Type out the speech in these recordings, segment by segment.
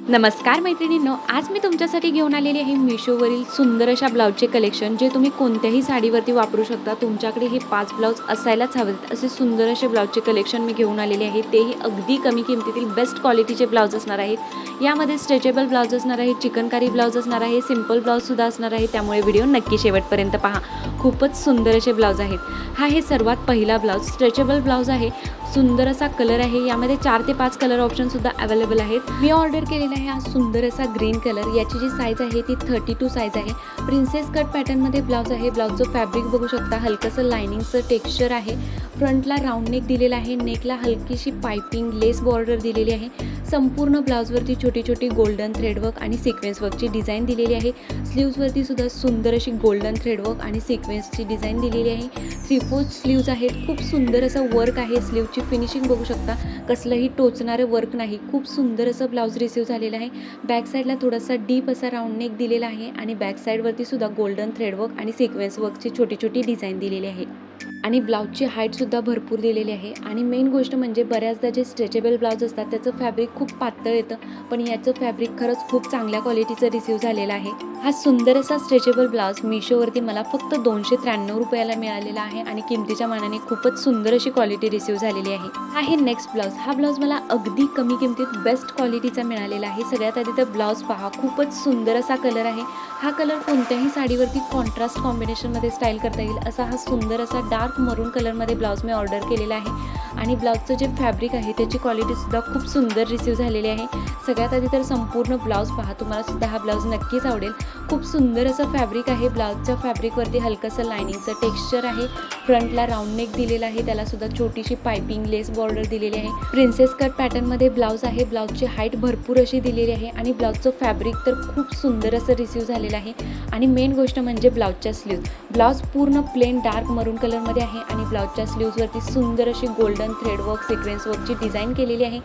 नमस्कार मैत्रिणींनो, आज मी तुमच्यासाठी घेऊन आलेली आहे मिशोवरील सुंदर अशा ब्लाऊजचे कलेक्शन, जे तुम्ही कोणत्याही साडीवरती वापरू शकता। तुमच्याकडे हे 5 ब्लाऊज असायलाच हवेत असे सुंदर असे ब्लाऊजचे कलेक्शन मी घेऊन आलेले आहे। तेही अगदी कमी किमतीतील बेस्ट क्वालिटीचे ब्लाऊज असणार आहेत। यामध्ये स्ट्रेचेबल ब्लाऊज असणार आहे, चिकनकारी ब्लाऊज असणार आहे, सिंपल ब्लाऊजसुद्धा असणार आहे। त्यामुळे व्हिडिओ नक्की शेवटपर्यंत पहा। खूपच सुंदर असे ब्लाऊज आहेत। हा हे सर्वात पहिला ब्लाऊज स्ट्रेचेबल ब्लाऊज आहे। सुंदर असा कलर आहे। यामध्ये 4 ते 5 कलर ऑप्शन सुद्धा अवेलेबल आहेत। मी ऑर्डर केलेला आहे हा सुंदर असा ग्रीन कलर। याची जी साईज आहे ती 32 साईज आहे। प्रिन्सेस कट पॅटर्न मध्ये ब्लाऊज आहे। ब्लाऊजचं फॅब्रिक बघू शकता, हलकंसं लाइनिंगचं टेक्स्चर आहे। फ्रंटला राऊंड नेक दिलेला आहे, नेकला हलकीशी पाइपिंग लेस बॉर्डर दिलेली आहे। संपूर्ण ब्लाऊजवरती छोटी छोटी गोल्डन थ्रेडवर्क आणि सिक्वेन्स वर्कची डिझाईन दिलेली आहे। स्लीव्जवरती सुद्धा सुंदर अशी गोल्डन थ्रेडवर्क आणि सिक्वेन्सची डिझाईन दिलेली आहे। 3/4 स्लीव्ज आहेत। खूप सुंदर असं वर्क आहे। स्लीवची फिनिशिंग बघू शकता, कसलंही टोचणारं वर्क नाही। खूप सुंदर असं ब्लाऊज रिसीव झालेलं आहे। बॅक साईडला थोडासा डीप असा राऊंड नेक दिलेला आहे आणि बॅक साईडवरती सुद्धा गोल्डन थ्रेडवर्क आणि सिक्वेन्स वर्कची छोटी छोटी डिझाईन दिलेली आहे आणि ब्लाऊजची हाईटसुद्धा भरपूर दिलेली आहे। आणि मेन गोष्ट म्हणजे बऱ्याचदा जे स्ट्रेचेबल ब्लाऊज असतात त्याचं फॅब्रिक खूप पातळ येतं, पण याचं फॅब्रिक खरंच खूप चांगल्या क्वालिटीचं रिसीव झालेलं आहे। हा सुंदर असा स्ट्रेचेबल ब्लाऊज मिशोवरती मला फक्त 293 रुपयाला मिळालेला आहे आणि किमतीच्या मानाने खूपच सुंदर अशी क्वालिटी रिसीव झालेली आहे। हा हे नेक्स्ट ब्लाऊज। हा ब्लाऊज मला अगदी कमी किमतीत बेस्ट क्वालिटीचा मिळालेला आहे। सगळ्यात आधी तर ब्लाऊज पहा, खूपच सुंदर असा कलर आहे। हा कलर कोणत्याही साडीवरती कॉन्ट्रास्ट कॉम्बिनेशनमध्ये स्टाईल करता येईल असा हा सुंदर असा डार्क मरून कलरमध्ये ब्लाऊज मी ऑर्डर केलेला आहे। आणि ब्लाऊजचं जे फॅब्रिक आहे त्याची क्वालिटीसुद्धा खूप सुंदर रिसीव झालेली आहे। सगळ्यात आधी तर संपूर्ण ब्लाऊज पहा, तुम्हाला सुद्धा हा ब्लाऊज नक्कीच आवडेल। खूप सुंदर असं फॅब्रिक आहे। ब्लाऊजच्या फॅब्रिकवरती हलकंसं लाइनिंगचं टेक्स्चर आहे। फ्रंटला राऊंड नेक दिलेला आहे, त्याला सुद्धा छोटीशी पाइपिंग लेस बॉर्डर दिलेली आहे। प्रिन्सेस कट पॅटर्नमध्ये ब्लाऊज आहे। ब्लाऊजची हाईट भरपूर अशी दिलेली आहे आणि ब्लाऊजचं फॅब्रिक तर खूप सुंदर असं रिसीव झालेलं आहे। आणि मेन गोष्ट म्हणजे ब्लाऊजच्या स्लीव्ज। ब्लाऊज पूर्ण प्लेन डार्क मरून कलरमध्ये आहे आणि ब्लाऊजच्या स्लीव्जवरती सुंदर अशी गोल्डन थ्रेडवर्क सिक्वेन्स वर्कची डिझाईन केलेली आहे।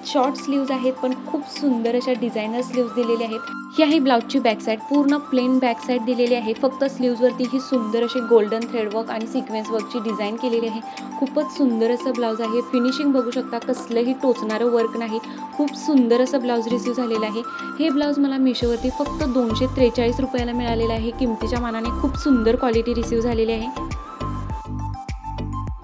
शॉर्ट स्लीव्ज आहेत, पण खूप सुंदर अशा डिझायनर स्लीव्ज दिलेले आहेत। ही आहे ब्लाऊजची बॅक साईड। पूर्ण प्लेन बॅक साईड दिलेली आहे। फक्त स्लीव्जवरती ही सुंदर अशी गोल्डन थ्रेडवर्क आणि सिक्वेन्स वर्कची डिझाईन केलेली आहे। खूपच सुंदर असं ब्लाऊज आहे। फिनिशिंग बघू शकता, कसलंही टोचणारं वर्क नाही। खूप सुंदर असं ब्लाऊज रिसीव झालेलं आहे। हे ब्लाऊज मला मिशोवरती फक्त 243 रुपयाला मिळालेलं आहे। किमतीच्या मानाने खूप सुंदर क्वालिटी रिसीव झालेली आहे।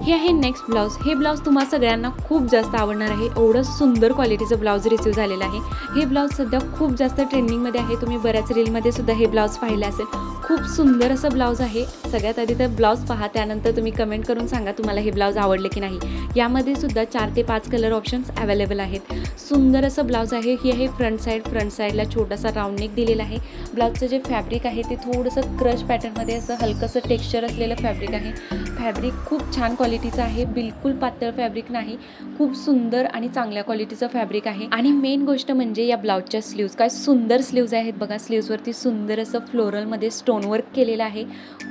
हे आहे नेक्स्ट ब्लाऊज। हे ब्लाऊज तुम्हा सगळ्यांना खूप जास्त आवडणार आहे। एवढं सुंदर क्वालिटीचं ब्लाऊज रिसीव झालेलं आहे। हे ब्लाऊज सध्या खूप जास्त ट्रेंडिंगमध्ये आहे। तुम्ही बऱ्याच रीलमध्ये सुद्धा हे ब्लाऊज पाहिलं असेल। खूप सुंदर असं ब्लाऊज आहे। सगळ्यात आधी तर ब्लाऊज पहा, त्यानंतर तुम्ही कमेंट करून सांगा तुम्हाला हे ब्लाऊज आवडले की नाही। यामध्ये सुद्धा 4 ते 5 कलर ऑप्शन्स अवेलेबल आहेत। सुंदर असं ब्लाऊज आहे। ही आहे फ्रंट साईड। फ्रंट साईडला छोटासा राऊंड नेक दिलेला आहे। ब्लाऊजचं जे फॅब्रिक आहे ते थोडंसं क्रश पॅटर्नमध्ये असं हलकंसं टेक्स्चर असलेलं फॅब्रिक आहे। फॅब्रिक खूप छान क्वालिटीचं आहे, बिलकुल पातळ फॅब्रिक नाही। खूप सुंदर आणि चांगल्या क्वालिटीचं फॅब्रिक आहे। आणि मेन गोष्ट म्हणजे या ब्लाऊजच्या स्लीव्ज, काय सुंदर स्लीव्ज आहेत बघा। स्लीव्जवरती सुंदर असं फ्लोरलमध्ये स्टोन वर्क केलेलं आहे।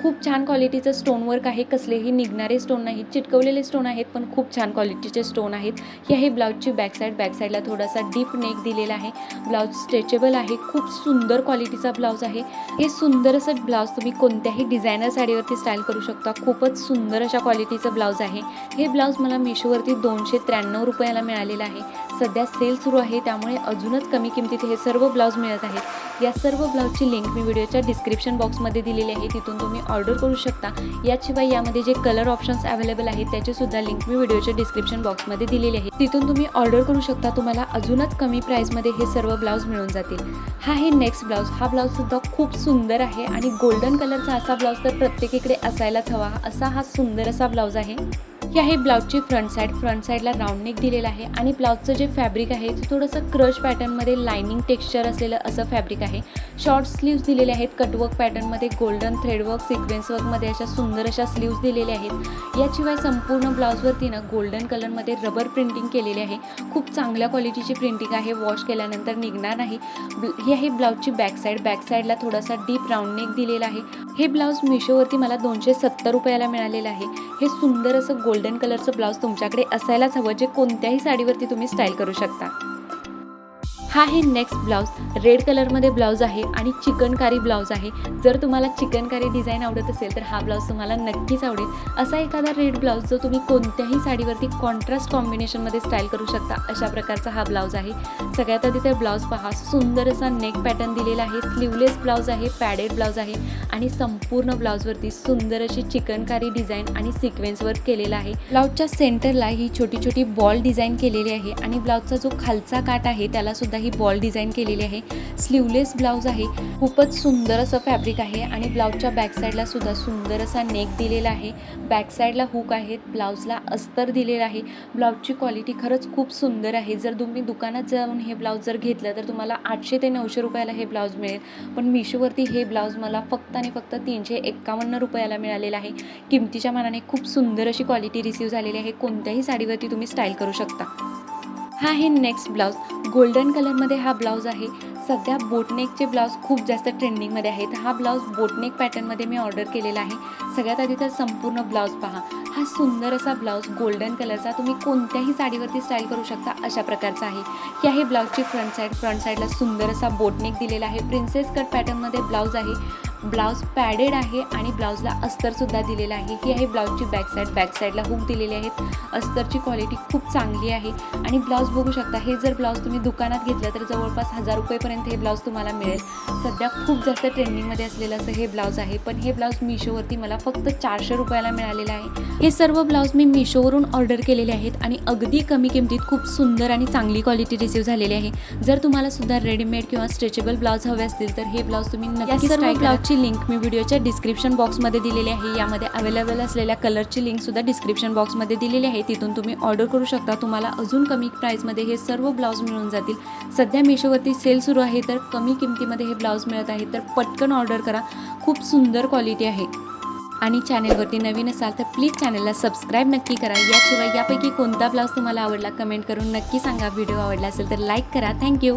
खूप छान क्वालिटीचं स्टोन वर्क आहे। कसलेही निघणारे स्टोन नाहीत, चिटकवलेले स्टोन आहेत, पण खूप छान क्वालिटीचे स्टोन आहेत। ही आहे ब्लाऊजची बॅक साईड। बॅक साईडला थोडासा डीप नेक दिलेला आहे। ब्लाऊज स्ट्रेचेबल आहे। खूप सुंदर क्वालिटीचा ब्लाऊज आहे। हे सुंदर असं ब्लाऊज तुम्ही कोणत्याही डिझायनर साडीवरती स्टाईल करू शकता। खूपच सुंदर अशा क्वालिटीचं ब्लाऊज आहे। हे ब्लाऊज मला मिशोवरती 293 रुपयाला मिळालेलं आहे। सध्या सेल सुरू आहे, त्यामुळे अजूनच कमी किमतीत हे सर्व ब्लाऊज मिळत आहेत। या सर्व ब्लाऊजची लिंक मी व्हिडिओच्या डिस्क्रिप्शन बॉक्समध्ये दिलेली आहे, तिथून तुम्ही ऑर्डर करू शकता। याशिवाय यामध्ये जे कलर ऑप्शन्स अवेलेबल आहेत त्याची सुद्धा लिंक मी व्हिडिओच्या डिस्क्रिप्शन बॉक्समध्ये दिलेली आहे, तिथून तुम्ही ऑर्डर करू शकता। तुम्हाला अजूनच कमी प्राईसमध्ये हे सर्व ब्लाऊज मिळून जातील। हा आहे नेक्स्ट ब्लाऊज। हा ब्लाऊज सुद्धा खूप सुंदर आहे आणि गोल्डन कलरचा असा ब्लाऊज तर प्रत्येकीकडे असायलाच हवा असा हा सुंदर असा ब्लाऊज आहे। ही आहे ब्लाऊजची फ्रंट साईड। फ्रंट साईडला राऊंड नेक दिलेला आहे आणि ब्लाऊजचं जे फॅब्रिक आहे ते थोडंसं क्रश पॅटर्नमध्ये लाइनिंग टेक्स्चर असलेलं असं फॅब्रिक आहे। शॉर्ट स्लीव्ज दिलेले आहेत। कटवर्क पॅटर्नमध्ये गोल्डन थ्रेडवर्क सिक्वेन्स वर्कमध्ये अशा सुंदर अशा स्लीव्ज दिलेल्या आहेत। याशिवाय संपूर्ण ब्लाऊजवरती ना गोल्डन कलरमध्ये रबर प्रिंटिंग केलेली आहे। खूप चांगल्या क्वालिटीची प्रिंटिंग आहे, वॉश केल्यानंतर निघणार नाही। ही आहे ब्लाऊजची बॅक साईड। बॅक साईडला थोडासा डीप राऊंड नेक दिलेला आहे। हे ब्लाऊज मिशोवरती मला 270 रुपयाला मिळालेलं आहे। हे सुंदर असं गोल्डन कलरचं ब्लाऊज तुमच्याकडे असायलाच हवं, जे कोणत्याही साडीवरती तुम्ही स्टाईल करू शकता। हा आहे नेक्स्ट ब्लाऊज. रेड कलरमध्ये ब्लाऊज आहे आणि चिकनकारी ब्लाऊज आहे. जर तुम्हाला चिकनकारी डिझाईन आवडत असेल तर हा ब्लाऊज तुम्हाला नक्कीच आवडेल. असा एखादा रेड ब्लाऊज जो तुम्ही कोणत्याही साडीवरती कॉन्ट्रास्ट कॉम्बिनेशनमध्ये स्टाईल करू शकता, अशा प्रकारचा हा ब्लाऊज आहे. सगळ्यात आधी तर ब्लाऊज पहा, सुंदर असा नेक पॅटर्न दिलेला आहे. स्लीवलेस ब्लाऊज आहे, पॅडेड ब्लाऊज आहे आणि संपूर्ण ब्लाऊजवरती सुंदर अशी चिकनकारी डिझाईन आणि सिक्वेन्स वर्क केलेला आहे. ब्लाऊजच्या सेंटरला ही छोटी छोटी बॉल डिझाईन केलेली आहे आणि ब्लाऊजचा जो खालचा काठ आहे त्याला सुद्धा ही बॉल डिझाईन केलेली आहे. स्लीवलेस ब्लाऊज आहे. खूपच सुंदर असं फॅब्रिक आहे आणि ब्लाऊजच्या बॅक साईडला सुद्धा सुंदर असा नेक दिलेला आहे. बॅक साईडला हुक आहेत. ब्लाऊजला अस्तर दिलेला आहे. ब्लाऊजची क्वालिटी खरंच खूप सुंदर आहे. जर तुम्ही दुकानात जाऊन हे ब्लाऊज जर घेतलं तर तुम्हाला 800 ते 900 रुपयाला हे ब्लाऊज मिळेल, पण मिशोवरती हे ब्लाऊज मला फक्त आणि फक्त 351 रुपयाला मिळालेलं आहे. किमतीच्या मानाने खूप सुंदर अशी क्वालिटी रिसीव झालेली आहे. कोणत्याही साडीवरती तुम्ही स्टाईल करू शकता. हा आहे नेक्स्ट ब्लाऊज. गोल्डन कलरमध्ये हा ब्लाऊज आहे. सध्या बोटनेकचे ब्लाऊज खूप जास्त ट्रेंडिंगमध्ये आहेत. हा ब्लाऊज बोटनेक पॅटर्नमध्ये मी ऑर्डर केलेला आहे. सगळ्यात आधी तर संपूर्ण ब्लाऊज पहा. हा सुंदर असा ब्लाऊज गोल्डन कलरचा तुम्ही कोणत्याही साडीवरती स्टाईल करू शकता, अशा प्रकारचा आहे. ही आहे ब्लाऊजची फ्रंट साईडला सुंदर असा बोटनेक दिलेला आहे. प्रिन्सेस कट पॅटर्नमध्ये ब्लाऊज आहे. ब्लाऊज पॅडेड आहे आणि ब्लाऊजला अस्तरसुद्धा दिलेला आहे. ही आहे ब्लाऊजची बॅक साईडला हुक दिलेले आहेत. अस्तरची क्वालिटी खूप चांगली आहे आणि ब्लाऊज बघू शकता. हे जर ब्लाऊज तुम्ही दुकानात घेतलं तर जवळपास 1000 रुपयेपर्यंत हे ब्लाऊज तुम्हाला मिळेल. सध्या खूप जास्त ट्रेंडिंगमध्ये असलेलं असं हे ब्लाऊज आहे, पण हे ब्लाऊज मिशोवरती मला फक्त 400 रुपयाला मिळालेलं आहे. हे सर्व ब्लाऊज मी मिशोवरून ऑर्डर केलेले आहेत आणि अगदी कमी किमतीत खूप सुंदर आणि चांगली क्वालिटी रिसीव झालेली आहे. जर तुम्हाला सुद्धा रेडीमेड किंवा स्ट्रेचेबल ब्लाऊज हवे असतील तर हे ब्लाऊज तुम्ही नक्कीच ट्राय करा. ब्लाऊजची लिंक मी व्हिडिओच्या डिस्क्रिप्शन बॉक्समध्ये दिलेली आहे. यामध्ये अवेलेबल असलेल्या कलरची लिंकसुद्धा डिस्क्रिप्शन बॉक्समध्ये दिलेली आहे. तिथून तुम्ही ऑर्डर करू शकता. तुम्हाला अजून कमी प्राईसमध्ये हे सर्व ब्लाऊज मिळून जातील. सध्या मिशोवरती सेल सुरू आहे तर कमी किमतीमध्ये हे ब्लाऊज मिळत आहे, तर पटकन ऑर्डर करा. खूप सुंदर क्वालिटी आहे. आणि चॅनेलवरती नवीन असाल तर प्लीज चॅनलला सबस्क्राईब नक्की करा. याशिवाय यापैकी कोणता ब्लाऊज तुम्हाला आवडला कमेंट करून नक्की सांगा. व्हिडिओ आवडला असेल तर लाईक करा. थँक्यू.